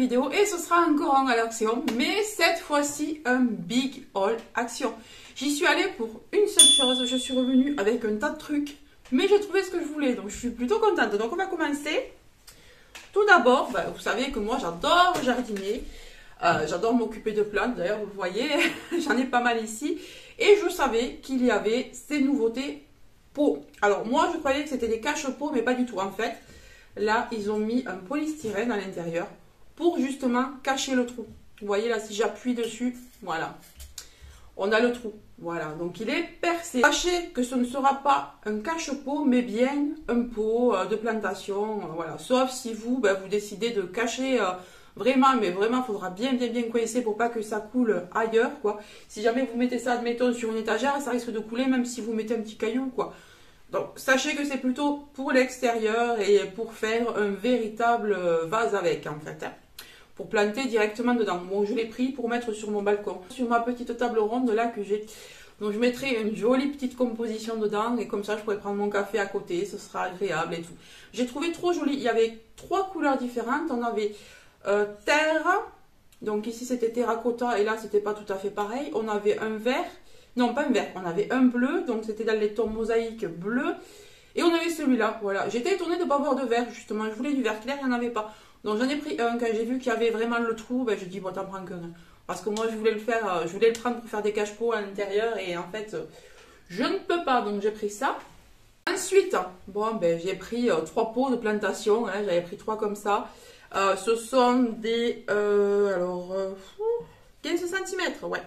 vidéo et ce sera encore en action, mais cette fois-ci un big haul action. J'y suis allée pour une seule chose, je suis revenue avec un tas de trucs, mais j'ai trouvé ce que je voulais, donc je suis plutôt contente. Donc on va commencer. Tout d'abord, vous savez que moi j'adore jardiner, j'adore m'occuper de plantes, d'ailleurs vous le voyez, j'en ai pas mal ici, et je savais qu'il y avait ces nouveautés pots. Alors moi je croyais que c'était des cache-pots, mais pas du tout en fait. Là, ils ont mis un polystyrène à l'intérieur pour justement cacher le trou. Vous voyez là, si j'appuie dessus, voilà. On a le trou. Voilà, donc il est percé. Sachez que ce ne sera pas un cache-pot, mais bien un pot de plantation. Voilà, sauf si vous, vous décidez de cacher vraiment, mais vraiment, il faudra bien coincer pour pas que ça coule ailleurs, quoi. Si jamais vous mettez ça, admettons, sur une étagère, ça risque de couler, même si vous mettez un petit caillou, quoi. Donc, sachez que c'est plutôt pour l'extérieur et pour faire un véritable vase avec, en fait. Hein, pour planter directement dedans. Bon, je l'ai pris pour mettre sur mon balcon. Sur ma petite table ronde, là, que j'ai. Donc, je mettrai une jolie petite composition dedans. Et comme ça, je pourrais prendre mon café à côté. Ce sera agréable et tout. J'ai trouvé trop joli. Il y avait 3 couleurs différentes. On avait terre. Donc, ici, c'était terracotta. Et là, c'était pas tout à fait pareil. On avait un vert. Non, pas un vert, on avait un bleu, donc c'était dans les tons mosaïques bleu. Et on avait celui-là, voilà. J'étais étonnée de ne pas avoir de vert, justement. Je voulais du vert clair, il n'y en avait pas. Donc j'en ai pris un. Quand j'ai vu qu'il y avait vraiment le trou, je dis, bon, t'en prends qu'un. Parce que moi, je voulais le faire, je voulais le prendre pour faire des cache-pots à l'intérieur. Et en fait, je ne peux pas, donc j'ai pris ça. Ensuite, bon, j'ai pris 3 pots de plantation. Hein, j'avais pris 3 comme ça. Ce sont des, 15 cm, ouais.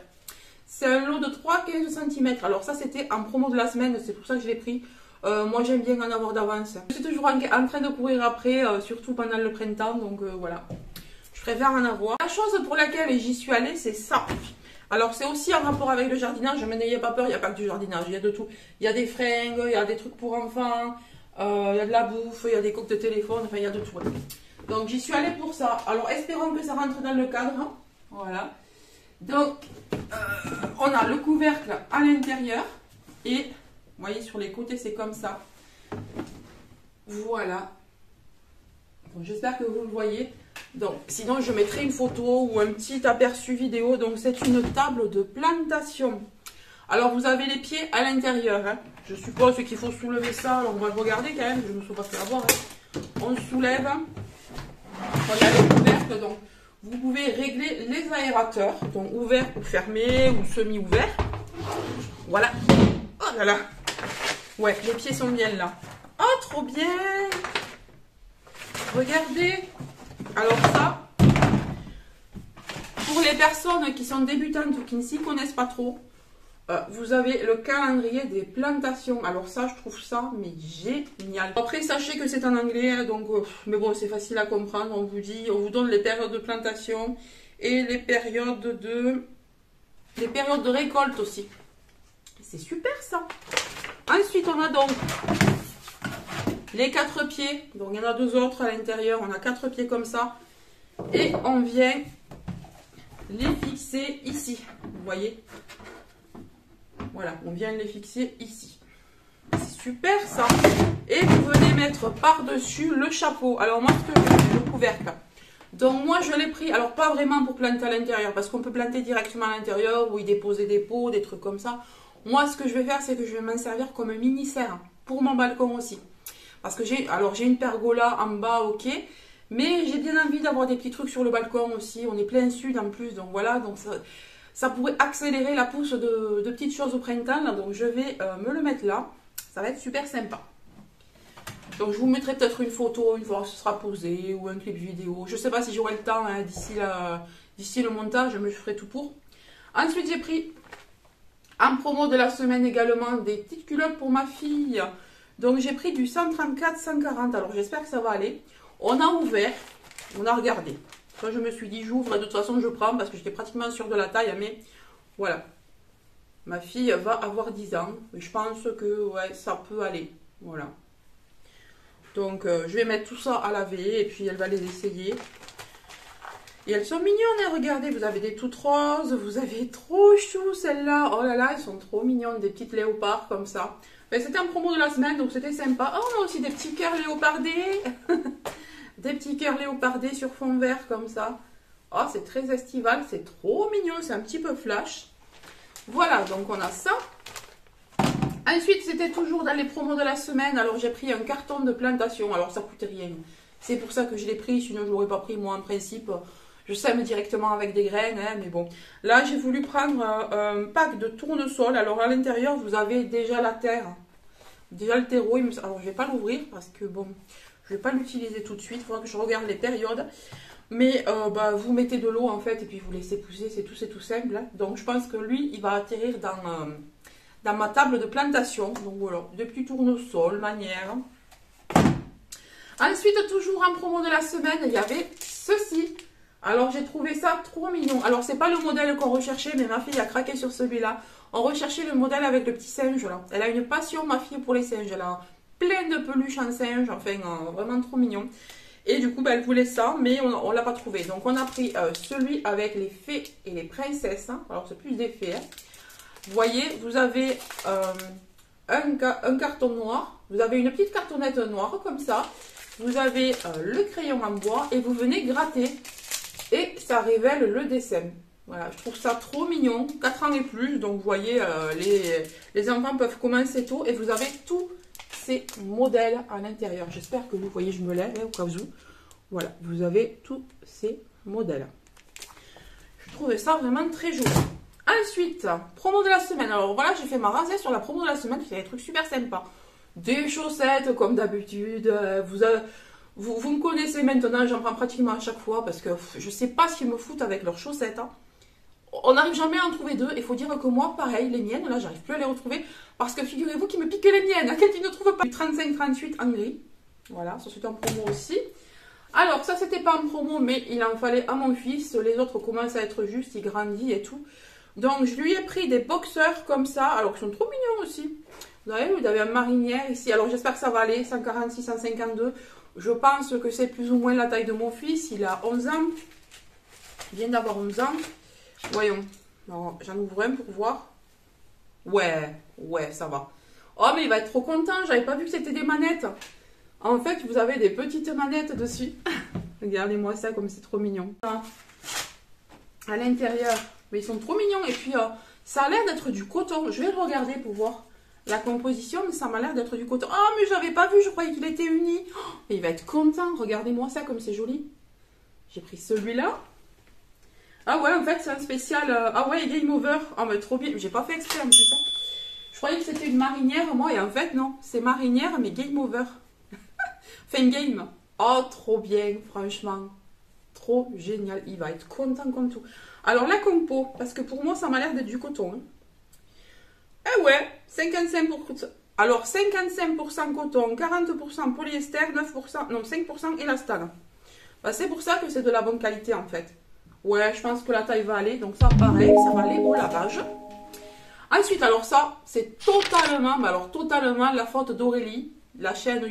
C'est un lot de 3-15 cm. Alors ça, c'était en promo de la semaine. C'est pour ça que je l'ai pris. Moi, j'aime bien en avoir d'avance. Je suis toujours en train de courir après, surtout pendant le printemps. Donc voilà. Je préfère en avoir. La chose pour laquelle j'y suis allée, c'est ça. Alors, c'est aussi en rapport avec le jardinage. Mais n'ayez pas peur, il n'y a pas que du jardinage. Il y a de tout. Il y a des fringues, il y a des trucs pour enfants. Il y a de la bouffe, il y a des coques de téléphone. Enfin, il y a de tout. Donc, j'y suis allée pour ça. Alors, espérons que ça rentre dans le cadre. Voilà. Donc, on a le couvercle à l'intérieur et, vous voyez, sur les côtés, c'est comme ça. Voilà. Bon, j'espère que vous le voyez. Donc, sinon, je mettrai une photo ou un petit aperçu vidéo. Donc, c'est une table de plantation. Alors, vous avez les pieds à l'intérieur. Hein. Je suppose qu'il faut soulever ça. Alors, on va le regarder quand même. Je ne me suis pas fait avoir. Hein. On le soulève. On a le couvercle, donc. Vous pouvez régler les aérateurs, donc ouverts ou fermés ou semi-ouverts. Voilà. Oh là là. Ouais, les pieds sont bien là. Oh, trop bien. Regardez. Alors ça, pour les personnes qui sont débutantes ou qui ne s'y connaissent pas trop, vous avez le calendrier des plantations. Alors ça, je trouve ça mais génial. Après, sachez que c'est en anglais, hein, donc mais bon, c'est facile à comprendre. On vous donne les périodes de plantation et les périodes de récolte aussi. C'est super ça. Ensuite, on a donc les 4 pieds. Donc il y en a 2 autres à l'intérieur. On a 4 pieds comme ça et on vient les fixer ici. Vous voyez. Voilà, on vient les fixer ici. C'est super ça. Et vous venez mettre par-dessus le chapeau. Alors moi, ce que je fais, le couvercle. Donc moi, je l'ai pris, alors pas vraiment pour planter à l'intérieur, parce qu'on peut planter directement à l'intérieur ou y déposer des pots, des trucs comme ça. Moi, ce que je vais faire, c'est que je vais m'en servir comme un mini-serre pour mon balcon aussi. Parce que j'ai une pergola en bas, ok. Mais j'ai bien envie d'avoir des petits trucs sur le balcon aussi. On est plein sud en plus, donc voilà. Donc ça pourrait accélérer la pousse de petites choses au printemps. Là, donc je vais me le mettre là. Ça va être super sympa. Donc je vous mettrai peut-être une photo une fois que ce sera posé ou un clip vidéo. Je ne sais pas si j'aurai le temps hein, d'ici le montage, mais je ferai tout pour. Ensuite j'ai pris en promo de la semaine également des petites culottes pour ma fille. Donc j'ai pris du 134-140. Alors j'espère que ça va aller. On a ouvert, on a regardé. Quand je me suis dit j'ouvre et de toute façon je prends parce que j'étais pratiquement sûre de la taille, mais voilà. Ma fille va avoir 10 ans et je pense que ouais, ça peut aller. Voilà. Donc je vais mettre tout ça à laver et puis elle va les essayer. Et elles sont mignonnes, hein, regardez, vous avez des toutes roses, vous avez trop chou celles-là. Oh là là, elles sont trop mignonnes, des petites léopards comme ça. C'était en promo de la semaine, donc c'était sympa. Oh, on a aussi des petits cœurs léopardés. Des petits cœurs léopardés sur fond vert comme ça. Oh, c'est très estival, c'est trop mignon, c'est un petit peu flash. Voilà, donc on a ça. Ensuite, c'était toujours dans les promos de la semaine. Alors, j'ai pris un carton de plantation. Alors, ça coûtait rien. C'est pour ça que je l'ai pris. Sinon, je ne l'aurais pas pris, moi, en principe. Je sème directement avec des graines, hein, mais bon. Là, j'ai voulu prendre un pack de tournesol. Alors, à l'intérieur, vous avez déjà la terre. Déjà le terreau. Alors, je ne vais pas l'ouvrir parce que, bon, je ne vais pas l'utiliser tout de suite. Il faudra que je regarde les périodes. Mais vous mettez de l'eau, en fait, et puis vous laissez pousser. C'est tout simple. Hein. Donc, je pense que lui, il va atterrir dans ma table de plantation. Donc voilà, des petits tournesols, manière. Ensuite, toujours en promo de la semaine, il y avait ceci. Alors, j'ai trouvé ça trop mignon. Alors, c'est pas le modèle qu'on recherchait, mais ma fille a craqué sur celui-là. On recherchait le modèle avec le petit singe, là. Elle a une passion, ma fille, pour les singes. Elle a plein de peluches en singe, enfin, vraiment trop mignon. Et du coup, elle voulait ça, mais on l'a pas trouvé. Donc, on a pris celui avec les fées et les princesses. Hein. Alors, c'est plus des fées, hein. Vous voyez, vous avez un carton noir, vous avez une petite cartonnette noire comme ça, vous avez le crayon en bois et vous venez gratter et ça révèle le dessin. Voilà, je trouve ça trop mignon, 4 ans et plus, donc vous voyez, les enfants peuvent commencer tôt et vous avez tous ces modèles à l'intérieur. J'espère que vous voyez, je me lève hein, au cas où. Voilà, vous avez tous ces modèles. Je trouvais ça vraiment très joli. Ensuite, promo de la semaine. Alors voilà, j'ai fait ma rasée sur la promo de la semaine. Il y a des trucs super sympas. Des chaussettes comme d'habitude. Vous me connaissez maintenant, j'en prends pratiquement à chaque fois parce que je sais pas ce qu'ils me foutent avec leurs chaussettes. Hein. On n'arrive jamais à en trouver deux. Il faut dire que moi, pareil, les miennes, là, j'arrive plus à les retrouver parce que figurez-vous qu'ils me piquent les miennes. À quel ils ne trouvent pas. 35-38 en gris. Voilà, ça c'est en promo aussi. Alors, ça c'était pas en promo, mais il en fallait à mon fils. Les autres commencent à être justes, il grandit et tout. Donc, je lui ai pris des boxeurs comme ça. Alors, ils sont trop mignons aussi. Vous avez vu, il y avait un marinière ici. Alors, j'espère que ça va aller. 146, 152. Je pense que c'est plus ou moins la taille de mon fils. Il a 11 ans. Il vient d'avoir 11 ans. Voyons. J'en ouvre un pour voir. Ouais, ça va. Oh, mais il va être trop content. J'avais pas vu que c'était des manettes. En fait, vous avez des petites manettes dessus. Regardez-moi ça, comme c'est trop mignon. À l'intérieur. Mais ils sont trop mignons. Et puis, ça a l'air d'être du coton. Je vais le regarder pour voir la composition. Mais ça m'a l'air d'être du coton. Oh, mais je n'avais pas vu. Je croyais qu'il était uni. Oh, il va être content. Regardez-moi ça, comme c'est joli. J'ai pris celui-là. Ah ouais, en fait, c'est un spécial... ah ouais, Game Over. Oh, mais trop bien. J'ai pas fait exprès en plus. Je croyais que c'était une marinière, moi. Et en fait, non. C'est marinière, mais Game Over. Fin game. Oh, trop bien, franchement. Trop génial. Il va être content comme tout. Alors, la compo, parce que pour moi, ça m'a l'air d'être du coton. Hein. Eh ouais, 55%. Alors, 55% coton, 40% polyester, 9%, non, 5% élastane. Bah, c'est pour ça que c'est de la bonne qualité, en fait. Ouais, je pense que la taille va aller. Donc, ça, pareil, ça va aller au lavage. Ensuite, alors ça, c'est totalement, mais alors totalement la faute d'Aurélie, de la chaîne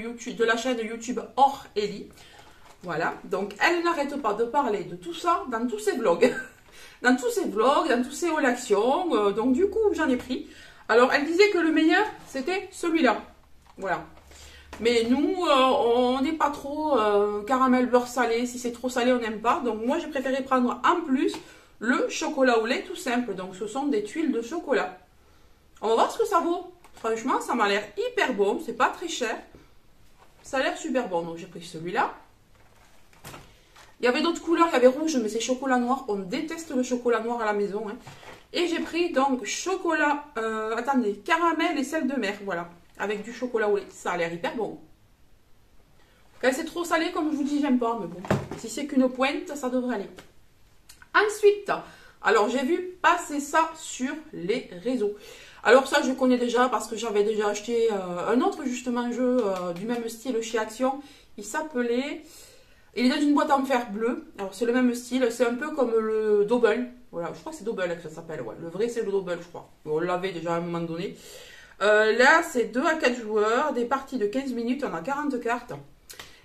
YouTube Aurélie. Voilà, donc elle n'arrête pas de parler de tout ça dans tous ses vlogs. Dans tous ses vlogs, dans tous ses haul actions. Donc du coup, j'en ai pris. Alors, elle disait que le meilleur, c'était celui-là. Voilà. Mais nous, on n'est pas trop caramel beurre salé. Si c'est trop salé, on n'aime pas. Donc moi, j'ai préféré prendre en plus le chocolat au lait tout simple. Donc ce sont des tuiles de chocolat. On va voir ce que ça vaut. Franchement, ça m'a l'air hyper bon. C'est pas très cher. Ça a l'air super bon. Donc j'ai pris celui-là. Il y avait d'autres couleurs, il y avait rouge, mais c'est chocolat noir. On déteste le chocolat noir à la maison. Hein. Et j'ai pris donc chocolat, attendez, caramel et sel de mer, voilà. Avec du chocolat au lait. Ça a l'air hyper bon. Quand c'est trop salé, comme je vous dis, j'aime pas. Mais bon, si c'est qu'une pointe, ça devrait aller. Ensuite, alors j'ai vu passer ça sur les réseaux. Alors ça, je connais déjà parce que j'avais déjà acheté un autre justement jeu du même style chez Action. Il s'appelait... Il est dans une boîte en fer bleu. Alors, c'est le même style. C'est un peu comme le Double. Voilà, je crois que c'est Double que ça s'appelle. Ouais. Le vrai, c'est le Double, je crois. On l'avait déjà à un moment donné. Là, c'est 2 à 4 joueurs. Des parties de 15 minutes. On a 40 cartes.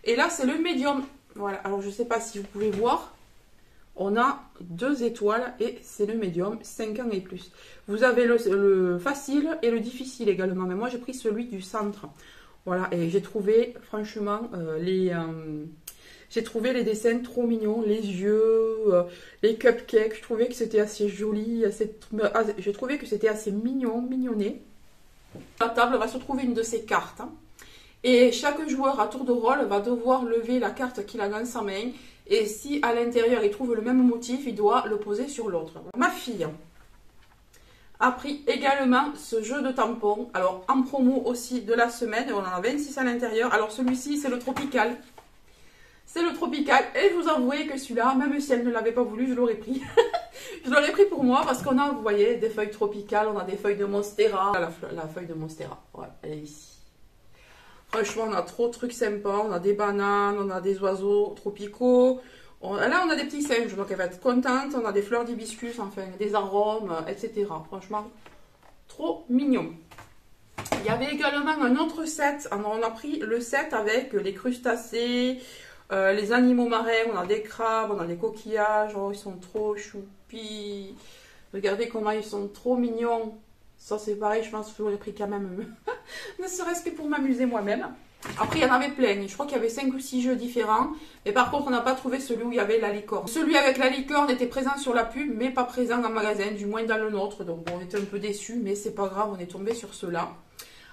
Et là, c'est le Medium. Voilà. Alors, je ne sais pas si vous pouvez voir. On a 2 étoiles et c'est le Medium. 5 ans et plus. Vous avez le facile et le difficile également. Mais moi, j'ai pris celui du centre. Voilà. Et j'ai trouvé, franchement, J'ai trouvé les dessins trop mignons, les yeux, les cupcakes. Je trouvais que c'était assez joli, j'ai trouvé que c'était assez mignon, mignonné. La table va se trouver une de ces cartes. Hein. Et chaque joueur à tour de rôle va devoir lever la carte qu'il a dans sa main. Et si à l'intérieur il trouve le même motif, il doit le poser sur l'autre. Ma fille a pris également ce jeu de tampons. Alors en promo aussi de la semaine, on en a 26 à l'intérieur. Alors celui-ci c'est le tropical. C'est le tropical et je vous avouerai que celui-là, même si elle ne l'avait pas voulu, je l'aurais pris. Je l'aurais pris pour moi parce qu'on a, vous voyez, des feuilles tropicales, on a des feuilles de Monstera. La feuille de Monstera, ouais, elle est ici. Franchement, on a trop de trucs sympas. On a des bananes, on a des oiseaux tropicaux. Là, on a des petits singes, donc elle va être contente. On a des fleurs d'hibiscus, enfin, des arômes, etc. Franchement, trop mignon. Il y avait également un autre set. On a pris le set avec les crustacés, les animaux marins. On a des crabes, on a des coquillages. Oh, ils sont trop choupis. Regardez comment ils sont trop mignons. Ça, c'est pareil, je pense que je l'aurais pris quand même. Ne serait-ce que pour m'amuser moi-même. Après, il y en avait plein. Je crois qu'il y avait 5 ou 6 jeux différents. Mais par contre, on n'a pas trouvé celui où il y avait la licorne. Celui avec la licorne était présent sur la pub, mais pas présent dans le magasin, du moins dans le nôtre. Donc, bon, on était un peu déçus, mais c'est pas grave, on est tombé sur ceux-là.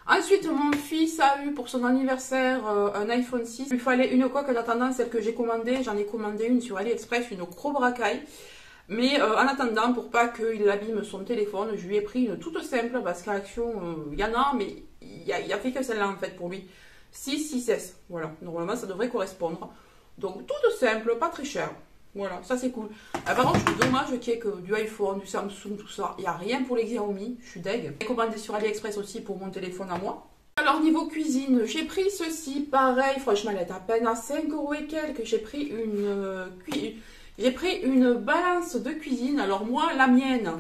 Ensuite, mon fils a eu pour son anniversaire un iPhone 6. Il lui fallait une coque en attendant celle que j'ai commandée. J'en ai commandé une sur AliExpress, une Cobra Kai. Mais en attendant, pour pas qu'il abîme son téléphone, je lui ai pris une toute simple parce qu'à Action, il y en a, mais il y a fait que celle-là en fait pour lui. 6S, voilà, normalement ça devrait correspondre. Donc toute simple, pas très cher. Voilà, ça c'est cool. Par contre, je trouve dommage qu'il y ait que du iPhone, du Samsung, tout ça. Il n'y a rien pour les Xiaomi, je suis deg. J'ai commandé sur AliExpress aussi pour mon téléphone à moi. Alors niveau cuisine, j'ai pris ceci, pareil, franchement elle est à peine à 5 € et quelques. J'ai pris une balance de cuisine. Alors moi, la mienne,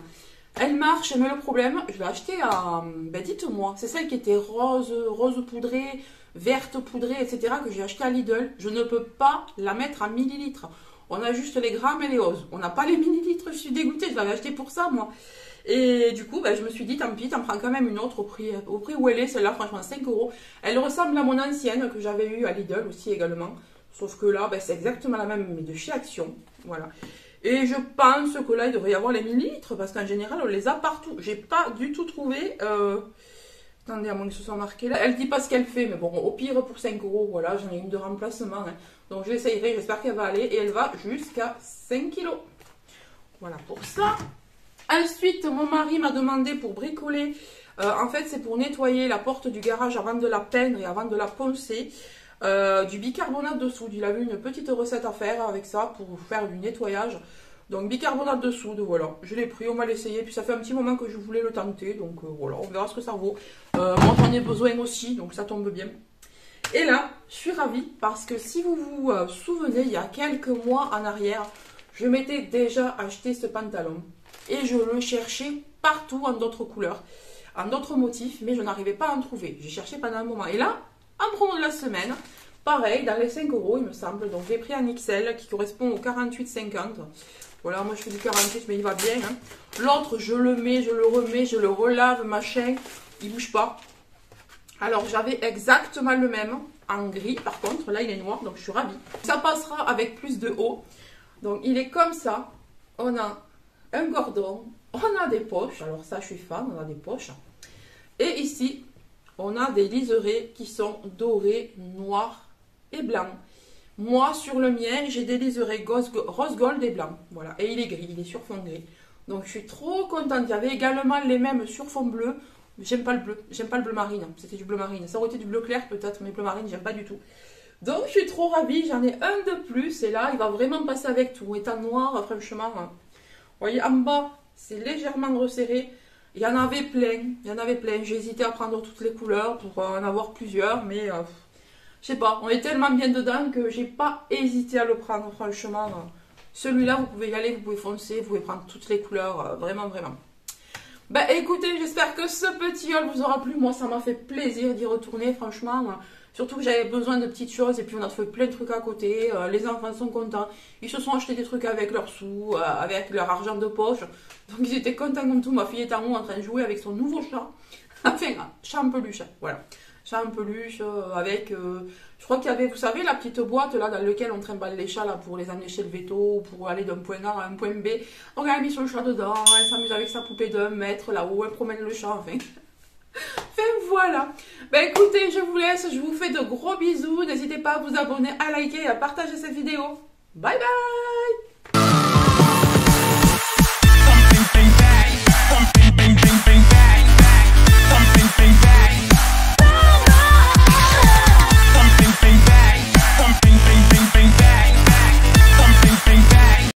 elle marche, mais le problème, je l'ai achetée à, ben dites-moi, c'est celle qui était rose poudrée, verte poudrée, etc. que j'ai acheté à Lidl. Je ne peux pas la mettre en millilitres. On a juste les grammes et les oses. On n'a pas les millilitres, je suis dégoûtée, je l'avais acheté pour ça, moi. Et du coup, ben, je me suis dit, tant pis, t'en prends quand même une autre au prix où elle est, celle-là, franchement, 5 €. Elle ressemble à mon ancienne, que j'avais eue à Lidl aussi également. Sauf que là, ben, c'est exactement la même, mais de chez Action. Voilà. Et je pense que là, il devrait y avoir les millilitres, parce qu'en général, on les a partout. J'ai pas du tout trouvé... Attendez, à moins que ce soit marqué là. Elle dit pas ce qu'elle fait, mais bon, au pire, pour 5 €, voilà, j'en ai une de remplacement. Hein. Donc, je l'essayerai, j'espère qu'elle va aller. Et elle va jusqu'à 5 kg. Voilà pour ça. Ensuite, mon mari m'a demandé pour bricoler. En fait, c'est pour nettoyer la porte du garage avant de la peindre et avant de la poncer. Du bicarbonate de soude. Il avait une petite recette à faire avec ça pour faire du nettoyage. Donc bicarbonate de soude, voilà. Je l'ai pris, on va l'essayer. Puis ça fait un petit moment que je voulais le tenter. Donc voilà, on verra ce que ça vaut. Moi j'en ai besoin aussi, donc ça tombe bien. Et là, je suis ravie parce que si vous vous souvenez, il y a quelques mois en arrière, je m'étais déjà acheté ce pantalon. Et je le cherchais partout en d'autres couleurs, en d'autres motifs, mais je n'arrivais pas à en trouver. J'ai cherché pendant un moment. Et là, en promo de la semaine, pareil, dans les 5 € il me semble. Donc j'ai pris un XL qui correspond au 48,50. Voilà, moi je fais du 48, mais il va bien. Hein. L'autre, je le mets, je le remets, je le relave, machin. Il bouge pas. Alors j'avais exactement le même en gris. Par contre, là il est noir, donc je suis ravie. Ça passera avec plus de haut. Donc il est comme ça. On a un cordon. On a des poches. Alors ça, je suis fan, on a des poches. Et ici, on a des liserés qui sont dorés, noirs et blancs. Moi, sur le mien, j'ai des liserés rose gold et blanc. Voilà. Et il est gris, il est sur fond gris. Donc, je suis trop contente. Il y avait également les mêmes sur fond bleu. J'aime pas le bleu. J'aime pas le bleu marine. C'était du bleu marine. Ça aurait été du bleu clair peut-être, mais bleu marine, j'aime pas du tout. Donc, je suis trop ravie. J'en ai un de plus. Et là, il va vraiment passer avec tout. Étant noir, franchement. Vous voyez, en bas, c'est légèrement resserré. Il y en avait plein. Il y en avait plein. J'ai hésité à prendre toutes les couleurs pour en avoir plusieurs. Mais... je sais pas, on est tellement bien dedans que j'ai pas hésité à le prendre, franchement. Celui-là, vous pouvez y aller, vous pouvez foncer, vous pouvez prendre toutes les couleurs, vraiment, vraiment. Bah écoutez, j'espère que ce petit haul vous aura plu. Moi, ça m'a fait plaisir d'y retourner, franchement. Surtout que j'avais besoin de petites choses et puis on a fait plein de trucs à côté. Les enfants sont contents. Ils se sont achetés des trucs avec leurs sous, avec leur argent de poche. Donc ils étaient contents comme tout. Ma fille est en haut en train de jouer avec son nouveau chat. Enfin, chat en peluche, voilà. chat en peluche avec... je crois qu'il y avait, vous savez, la petite boîte là dans laquelle on trimballe les chats là pour les amener chez le veto, pour aller d'un point A à un point B. Donc elle a mis son chat dedans, elle s'amuse avec sa poupée d'un mètre là-haut, elle promène le chat, enfin... Enfin voilà. Ben écoutez, je vous laisse, je vous fais de gros bisous. N'hésitez pas à vous abonner, à liker et à partager cette vidéo. Bye bye.